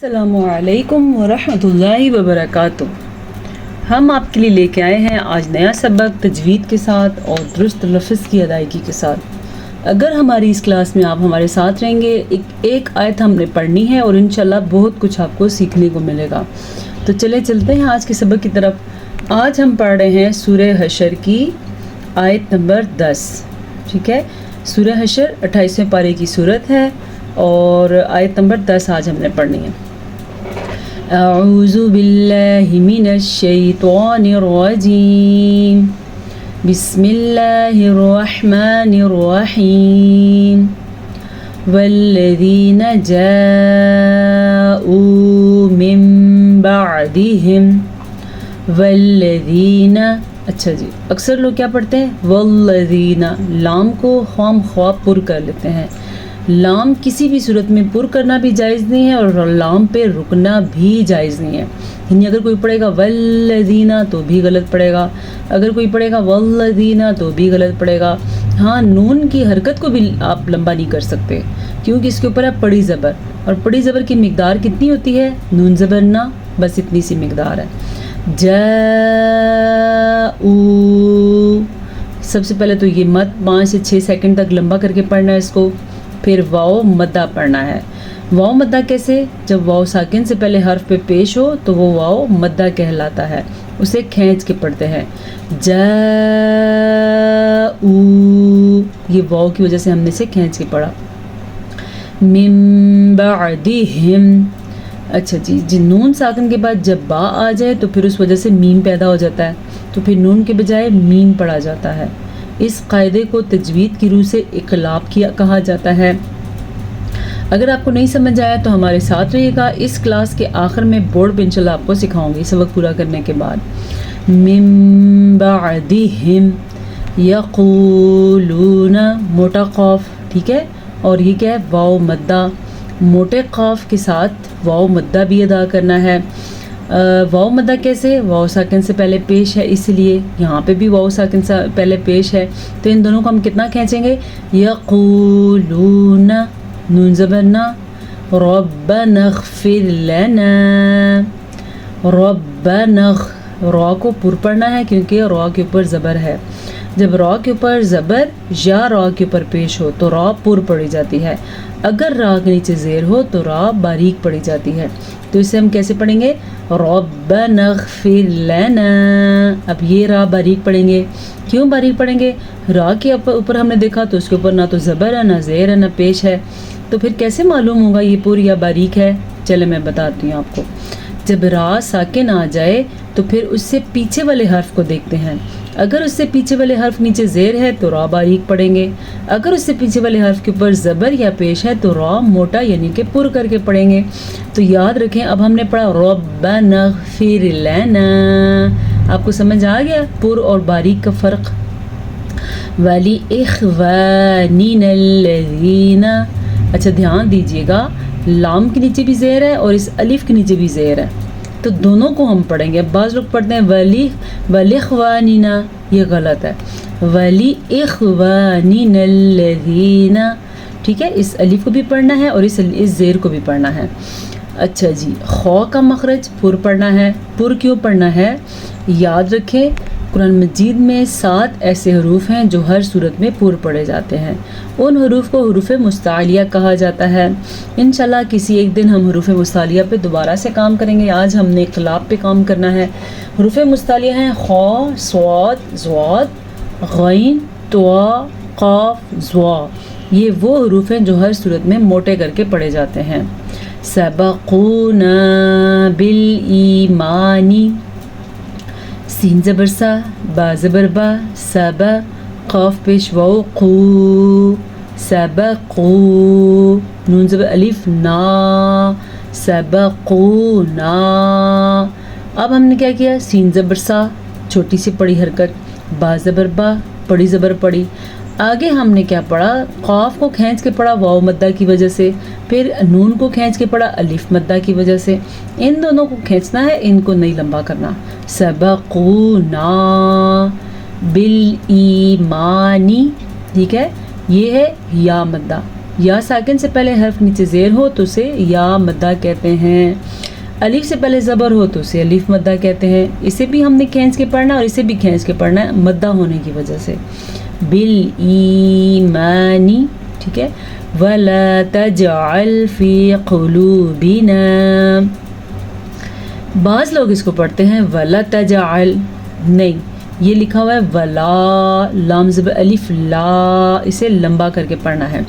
السلام علیکم ورحمۃ اللہ وبرکاتہ۔ ہم آپ کے لیے لے کے آئے ہیں آج نیا سبق تجوید کے ساتھ اور درست لفظ کی ادائیگی کے ساتھ۔ اگر ہماری اس کلاس میں آپ ہمارے ساتھ رہیں گے، ایک آیت ہم نے پڑھنی ہے اور انشاءاللہ بہت کچھ آپ کو سیکھنے کو ملے گا۔ تو چلتے ہیں آج کے سبق کی طرف۔ آج ہم پڑھ رہے ہیں سورہ حشر کی آیت نمبر 10، ٹھیک ہے۔ سورہ حشر 28ویں پارے کی سورت ہے اور آیت نمبر 10 آج ہم نے پڑھنی ہے۔ اعوذ باللہ من الشیطان الرجیم، بسم اللہ الرحمن الرحیم، والذین جاءوا من بعدہم، والذین، اچھا جی، اکثر لوگ کیا پڑھتے ہیں؟ والذین، لام کو خام خواب پر کر لیتے ہیں۔ لام کسی بھی صورت میں پر کرنا بھی جائز نہیں ہے اور لام پہ رکنا بھی جائز نہیں ہے، یعنی اگر کوئی پڑھے گا والذین تو بھی غلط پڑھے گا، اگر کوئی پڑھے گا والذین تو بھی غلط پڑھے گا۔ ہاں، نون کی حرکت کو بھی آپ لمبا نہیں کر سکتے کیونکہ اس کے اوپر ہے پڑی زبر، اور پڑی زبر کی مقدار کتنی ہوتی ہے؟ نون زبر نہ، بس اتنی سی مقدار ہے۔ جاءو، سب سے پہلے تو یہ مد 5 سے 6 سیکنڈ تک لمبا کر کے پڑھنا ہے اس کو، پھر واؤ مدہ پڑھنا ہے۔ واؤ مدہ کیسے؟ جب واؤ ساکن سے پہلے حرف پہ پیش ہو تو وہ واؤ مدہ کہلاتا ہے، اسے کھینچ کے پڑھتے ہیں۔ جاؤ، یہ واؤ کی وجہ سے ہم نے اسے کھینچ کے پڑھا۔ من بعدہم، اچھا جی، نون ساکن کے بعد جب با آ جائے تو پھر اس وجہ سے میم پیدا ہو جاتا ہے، تو پھر نون کے بجائے میم پڑھا جاتا ہے۔ اس قاعدے کو تجوید کی روح سے اقلاب کہا جاتا ہے۔ اگر آپ کو نہیں سمجھ آیا تو ہمارے ساتھ رہیے گا، اس کلاس کے آخر میں بورڈ پہ انشاءاللہ آپ کو سکھاؤں گی سبق پورا کرنے کے بعد۔ من بعدہم یقولون، موٹا قاف، ٹھیک ہے، اور یہ کیا ہے؟ واؤ مدہ، موٹے قاف کے ساتھ واؤ مدہ بھی ادا کرنا ہے۔ واؤ مدہ کیسے؟ واؤ ساکن سے پہلے پیش ہے، اس لیے یہاں پہ بھی واؤ ساکن سے پہلے پیش ہے، تو ان دونوں کو ہم کتنا کھینچیں گے؟ یقولون، نون زبر نہ، ربنا اغفر لنا، ربنا، را کو پر پڑھنا ہے کیونکہ را کے اوپر زبر ہے۔ جب را کے اوپر زبر یا را کے اوپر پیش ہو تو را پر پڑھی جاتی ہے، اگر را کے نیچے زیر ہو تو را باریک پڑھی جاتی ہے۔ تو اسے ہم کیسے پڑھیں گے؟ ربنا اغفر لنا۔ اب یہ را باریک پڑھیں گے، کیوں باریک پڑھیں گے؟ را کے اوپر ہم نے دیکھا تو اس کے اوپر نہ تو زبر ہے، نہ زیر ہے، نہ پیش ہے، تو پھر کیسے معلوم ہوگا یہ پر یا باریک ہے؟ چلے میں بتاتی ہوں آپ کو۔ جب را ساکن آ جائے تو پھر اس سے پیچھے والے حرف کو دیکھتے ہیں، اگر اس سے پیچھے والے حرف نیچے زیر ہے تو را باریک پڑھیں گے، اگر اس سے پیچھے والے حرف کے اوپر زبر یا پیش ہے تو را موٹا یعنی کہ پر کر کے پڑھیں گے۔ تو یاد رکھیں، اب ہم نے پڑھا ربنا اغفر لنا، آپ کو سمجھ آ گیا پر اور باریک کا فرق؟ وَلِإِخْوَانِنَا الَّذِينَ، اچھا دھیان دیجئے گا، لام کے نیچے بھی زیر ہے اور اس الف کے نیچے بھی زیر ہے، تو دونوں کو ہم پڑھیں گے۔ بعض لوگ پڑھتے ہیں وَلِإِخْوَانِنَا، یہ غلط ہے، وَلِإِخْوَانِنَا الَّذِينَ، ٹھیک ہے، اس الف کو بھی پڑھنا ہے اور اس زیر کو بھی پڑھنا ہے۔ اچھا جی، خو کا مخرج پر پڑھنا ہے۔ پر کیوں پڑھنا ہے؟ یاد رکھیں، قرآن مجید میں 7 ایسے حروف ہیں جو ہر صورت میں پر پڑھے جاتے ہیں، ان حروف کو حروف مستعلیہ کہا جاتا ہے۔ انشاءاللہ کسی ایک دن ہم حروف مستعلیہ پہ دوبارہ سے کام کریں گے، آج ہم نے اقلاب پہ کام کرنا ہے۔ حروف مستعلیہ ہیں خا، صاد، ضاد، غین، طا، قاف، ظا، یہ وہ حروف ہیں جو ہر صورت میں موٹے کر کے پڑھے جاتے ہیں۔ سبقونا بالایمان، سین زبر سا، با زبر با، سبا، قاف پیش واو، قو، سبقو، نون زبر الف نا، سبقونا۔ اب ہم نے کیا کیا؟ سین زبر سا، چھوٹی سی پڑی حرکت، با زبر با، پڑی زبر پڑی، آگے ہم نے کیا پڑھا؟ قاف کو کھینچ کے پڑھا واو مدہ کی وجہ سے، پھر نون کو کھینچ کے پڑھا الف مدہ کی وجہ سے، ان دونوں کو کھینچنا ہے، ان کو نہیں لمبا کرنا۔ سبقونا بالایمانی، ٹھیک ہے، یہ ہے یا مدہ، یا ساکن سے پہلے حرف نیچے زیر ہو تو اسے یا مدہ کہتے ہیں، الف سے پہلے زبر ہو تو اسے الف مدہ کہتے ہیں. اسے بھی ہم نے کھینچ کے پڑھنا اور اسے بھی کھینچ کے پڑھنا ہے مدہ ہونے کی وجہ سے. بالایمانی، ٹھیک ہے. ولا تجعل فی قلوبنا، بعض لوگ اس کو پڑھتے ہیں ولا تجعل، نہیں یہ لکھا ہوا ہے ولا، لام زبر الف لا، اسے لمبا کر کے پڑھنا ہے.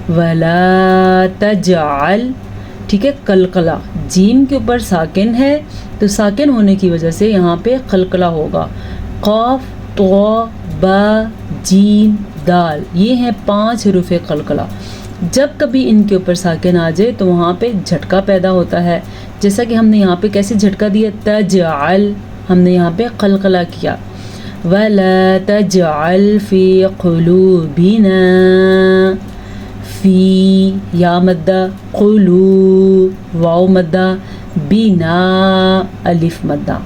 ولا تجعل، ٹھیک ہے. قلقلہ، جیم کے اوپر ساکن ہے تو ساکن ہونے کی وجہ سے یہاں پہ قلقلہ ہوگا. قاف، طا، با، جیم، دال، یہ ہیں 5 حروف قلقلہ. جب کبھی ان کے اوپر ساکن آ جائے تو وہاں پہ جھٹکا پیدا ہوتا ہے، جیسا کہ ہم نے یہاں پہ کیسے جھٹکا دیا، تجعل، ہم نے یہاں پہ قلقلہ کیا. وَلَا تَجْعَلْ فِي قُلُوبِنَا، فی یا مدہ، قلو واو مدہ، بینا الف مدہ.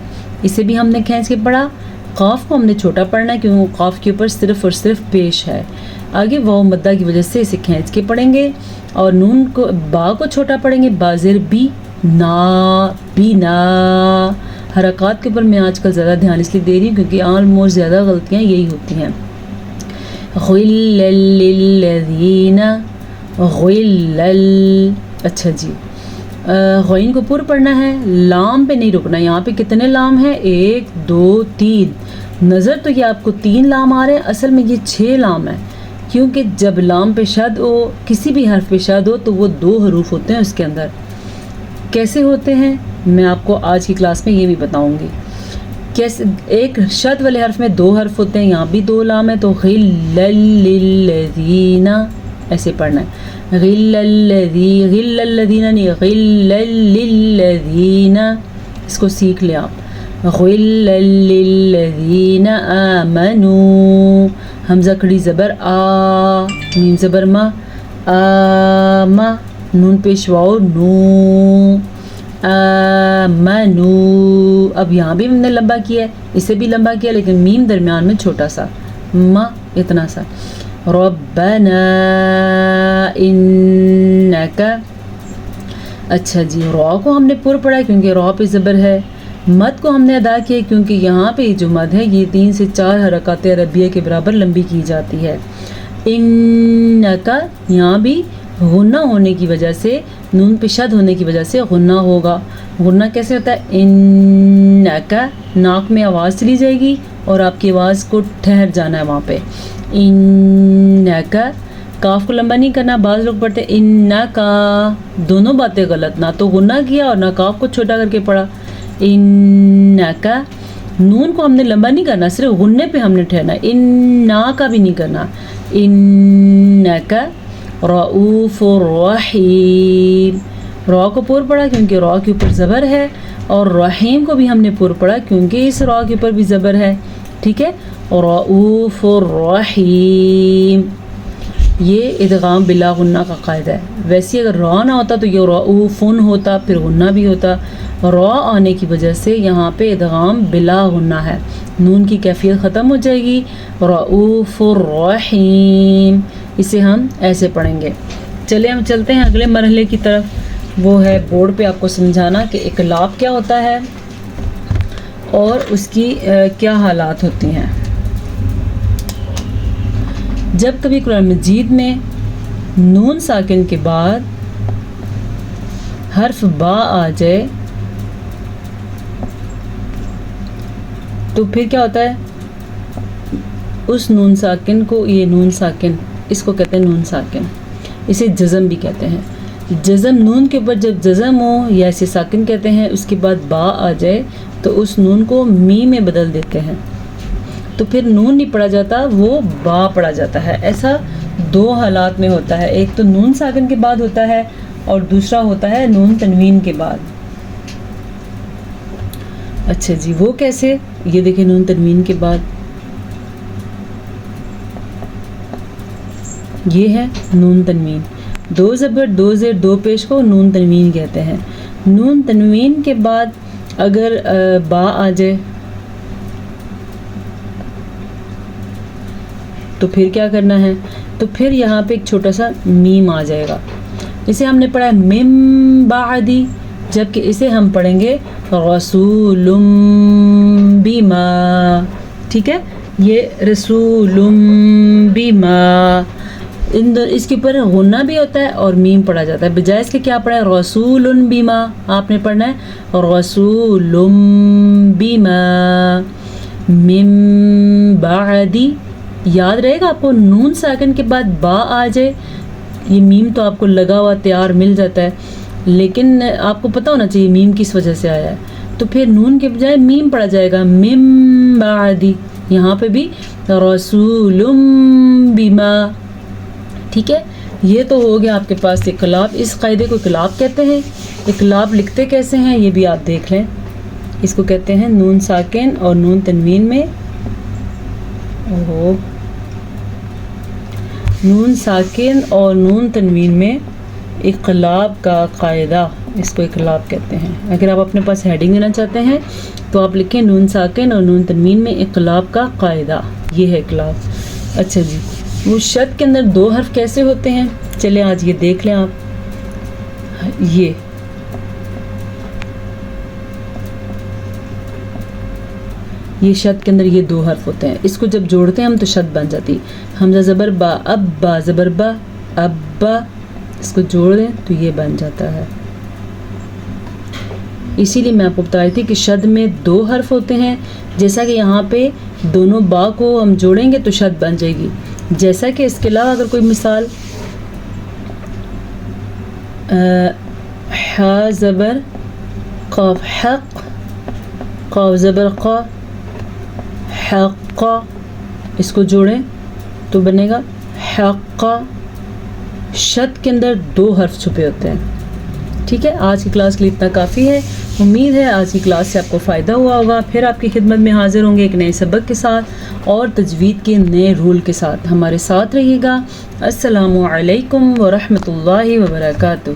اسے بھی ہم نے کھینچ کے پڑھا. قاف کو ہم نے چھوٹا پڑھنا ہے کیونکہ قاف کے اوپر صرف اور صرف پیش ہے. آگے واو مدہ کی وجہ سے اسے کھینچ کے پڑھیں گے اور نون کو، با کو چھوٹا پڑھیں گے، بازر بی، نا، بینا. حرکات کے اوپر میں آج کل زیادہ دھیان اس لیے دے رہی ہوں کیونکہ آلموسٹ زیادہ غلطیاں یہی ہوتی ہیں. غلل للذین، غلل، اچھا جی. غین کو پر پڑھنا ہے، لام پہ نہیں رکنا. یہاں پہ کتنے لام ہیں، 1 2 3. نظر تو یہ آپ کو 3 لام آ رہے ہیں، اصل میں یہ 6 لام ہیں کیونکہ جب لام پہ شد ہو، کسی بھی حرف پہ شد ہو تو وہ 2 حروف ہوتے ہیں اس کے اندر. کیسے ہوتے ہیں میں آپ کو آج کی کلاس میں یہ بھی بتاؤں گی. کیسے ایک شد والے حرف میں 2 حرف ہوتے ہیں، یہاں بھی 2 لام ہیں تو غلل للذین ایسے پڑھنا ہے. غلل الذین نہیں، غلل للذین، اس کو سیکھ لیں آپ. غلل للذین آمنوا، حمزہ کھڑی زبر آ، میم زبر ما، آما، نون پیش واو نو، آمنوا. اب یہاں بھی ہم نے لمبا کیا ہے، اسے بھی لمبا کیا لیکن میم درمیان میں چھوٹا سا، ما اتنا سا. ربنا انک، اچھا جی. را کو ہم نے پر پڑھا کیونکہ را پہ زبر ہے. مد کو ہم نے ادا کیا کیونکہ یہاں پہ جو مد ہے یہ 3 سے 4 حرکات عربیہ کے برابر لمبی کی جاتی ہے. انک، یہاں بھی غنہ ہونے کی وجہ سے، نون پہ شد ہونے کی وجہ سے غنہ ہوگا. غنہ کیسے ہوتا ہے، انک، ناک میں آواز چلی جائے گی اور آپ کی آواز کو ٹھہر جانا ہے وہاں پہ. انک، کاف کو لمبا نہیں کرنا. بعض لوگ پڑھتے ہیں انکا، دونوں باتیں غلط، نہ تو غنہ کیا اور نہ کاف کو چھوٹا کر کے پڑھا. انکا، نون کو ہم نے لمبا نہیں کرنا، صرف غنے پہ ہم نے ٹھہرنا. انا کا بھی نہیں کرنا. انکا رؤوف الرحیم، را کو پر پڑھا کیونکہ را کے اوپر زبر ہے اور رحیم کو بھی ہم نے پر پڑھا کیونکہ اس را کے اوپر بھی زبر ہے. ٹھیک ہے. رؤوف الرحیم، یہ ادغام بلا غنہ کا قاعدہ ہے. ویسے اگر را نہ ہوتا تو یہ رؤوفن ہوتا، پھر غنہ بھی ہوتا. را آنے کی وجہ سے یہاں پہ ادغام بلا غنہ ہے، نون کی کیفیت ختم ہو جائے گی. رؤوف الرحیم، اسے ہم ایسے پڑھیں گے. چلے ہم چلتے ہیں اگلے مرحلے کی طرف، وہ ہے بورڈ پہ آپ کو سمجھانا کہ اقلاب کیا ہوتا ہے اور اس کی کیا حالات ہوتی ہیں. جب کبھی قرآن مجید میں نون ساکن کے بعد حرف با آ جائے تو پھر کیا ہوتا ہے، اس نون ساکن کو، یہ نون ساکن اس کو کہتے ہیں نون ساکن، اسے جزم بھی کہتے ہیں. جزم، نون کے اوپر جب جزم ہو یا اسے ساکن کہتے ہیں، اس کے بعد با آ جائے تو اس نون کو می میں بدل دیتے ہیں تو پھر نون نہیں پڑھا جاتا، وہ با پڑھا جاتا ہے. ایسا 2 حالات میں ہوتا ہے، ایک تو نون ساکن کے بعد ہوتا ہے اور دوسرا ہوتا ہے نون تنوین کے بعد. اچھا جی، وہ کیسے، یہ دیکھیں نون تنوین کے بعد یہ ہے نون تنوین، 2 زبر 2 زیر 2 پیش کو نون تنوین کہتے ہیں. نون تنوین کے بعد اگر با آ جائے تو پھر کیا کرنا ہے، تو پھر یہاں پہ ایک چھوٹا سا میم آ جائے گا. اسے ہم نے پڑھا ہے مم بعدی، جبکہ اسے ہم پڑھیں گے رسول بما. ٹھیک ہے، یہ رسول بما، اس کے اوپر غنہ بھی ہوتا ہے اور میم پڑھا جاتا ہے. بجائے اس کے کیا پڑھا ہے؟ رسول بما. آپ نے پڑھنا ہے رسول بما من بعدی. یاد رہے گا آپ کو، نون ساکن کے بعد با آ جائے، یہ میم تو آپ کو لگا ہوا تیار مل جاتا ہے، لیکن آپ کو پتہ ہونا چاہیے میم کس وجہ سے آیا ہے. تو پھر نون کے بجائے میم پڑھا جائے گا من بعدی. یہاں پہ بھی رسول بما. ٹھیک ہے، یہ تو ہو گیا آپ کے پاس اقلاب. اس قاعدے کو اقلاب کہتے ہیں. اقلاب لکھتے کیسے ہیں یہ بھی آپ دیکھ لیں. اس کو کہتے ہیں نون ساکن اور نون تنوین میں نون ساکن اور نون تنوین میں اقلاب کا قاعدہ، اس کو اقلاب کہتے ہیں. اگر آپ اپنے پاس ہیڈنگ دینا چاہتے ہیں تو آپ لکھیں نون ساکن اور نون تنوین میں اقلاب کا قاعدہ. یہ ہے اقلاب. اچھا جی، وہ شد کے اندر 2 حرف کیسے ہوتے ہیں؟ چلیں آج یہ دیکھ لیں آپ. یہ شد کے اندر یہ 2 حرف ہوتے ہیں. اس کو جب جوڑتے ہیں ہم تو شد بن جاتی. حمزہ زبر با، اب با زبر با، اب با. اس کو جوڑ دیں تو یہ بن جاتا ہے. اسی لیے میں آپ کو بتا رہی تھی کہ شد میں 2 حرف ہوتے ہیں. جیسا کہ یہاں پہ دونوں با کو ہم جوڑیں گے تو شد بن جائے گی. جیسا کہ اس کے علاوہ اگر کوئی مثال ح زبر قاف حق، قاف زبر قا، حق، اس کو جوڑیں تو بنے گا حق. شد کے اندر 2 حرف چھپے ہوتے ہیں. ٹھیک ہے، آج کی کلاس کے لیے اتنا کافی ہے. امید ہے آج کی کلاس سے آپ کو فائدہ ہوا ہوگا. پھر آپ کی خدمت میں حاضر ہوں گے ایک نئے سبق کے ساتھ اور تجوید کے نئے رول کے ساتھ. ہمارے ساتھ رہیے گا. السلام علیکم ورحمۃ اللہ وبرکاتہ.